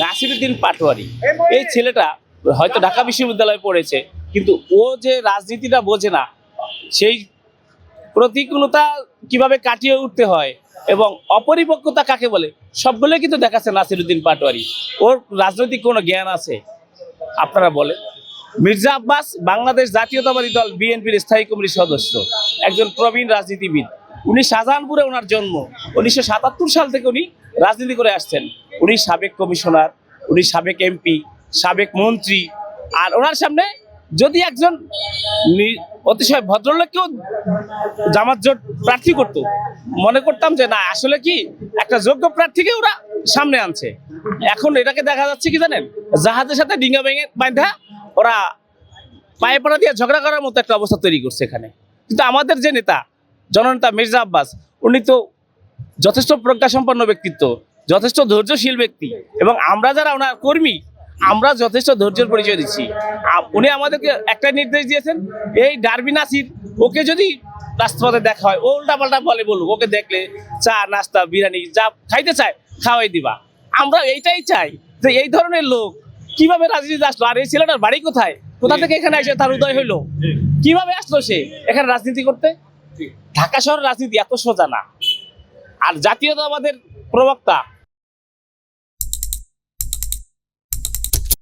নাসিরউদ্দিন পাটোয়ারি এই ছেলেটা হয়তো ঢাকা বিশ্ববিদ্যালয়ে পড়েছে, কিন্তু ও যে রাজনীতিটা বোঝে না, সেই প্রতিকূলতা কিভাবে কাটিয়ে উঠতে হয় এবং অপরিপক্কতা কাকে বলে সবগুলোই কিন্তু দেখাচ্ছে নাসিরউদ্দিন পাটোয়ারি। ওর রাজনৈতিক কোনো জ্ঞান আছে আপনারা বলেন? মির্জা আব্বাস বাংলাদেশ জাতীয়তাবাদী দল বিএনপির স্থায়ী কমিটির সদস্য, একজন প্রবীণ রাজনীতিবিদ। উনি শাহজাহানপুরে ওনার জন্ম। 1977 সাল থেকে উনি রাজনীতি করে আসছেন। উনি সাবেক কমিশনার, উনি সাবেক এমপি, সাবেক মন্ত্রী। আর ওনার সামনে যদি একজন অতিশয় ভদ্রলোককেও জামাত জোট প্রার্থী করতো, মনে করতাম যে না আসলে কি একটা যোগ্য প্রার্থীকে ওরা সামনে আনছে। এখন এটাকে দেখা যাচ্ছে কি জানেন, জাহাজের সাথে ডিঙ্গা ভেঙে বাঁধা ওরা পায়ে পাড়া দিয়ে ঝগড়া করার মতো একটা অবস্থা তৈরি করছে এখানে। কিন্তু আমাদের যে নেতা, জননেতা মির্জা আব্বাস, উনি তো যথেষ্ট প্রজ্ঞাসম্পন্ন ব্যক্তিত্ব, যথেষ্ট ধৈর্যশীল ব্যক্তি, এবং আমরা যারা ওনার কর্মী আমরা যথেষ্ট ধৈর্যের পরিচয় দিচ্ছি। উনি আমাদেরকে একটা নির্দেশ দিয়েছেন, এই ডারবি নাসির ওকে যদি রাস্তাপথে দেখা হয় ও উল্টাপাল্টা বলে বলুক, ওকে দেখলে চা নাস্তা বিরিয়ানি যা খাইতে চায় খাওয়াই দিবা। আমরা এইটাই চাই যে এই ধরনের লোক কিভাবে রাজনীতিতে আসলো, আর এই ছেলেটার বাড়ি কোথায়, কোথা থেকে এখানে এসে তার উদয় হইলো, কিভাবে আসলো সে এখানে রাজনীতি করতে? ঢাকা শহরের রাজনীতি এত সোজা না। আর জাতীয়তাবাদের প্রবক্তা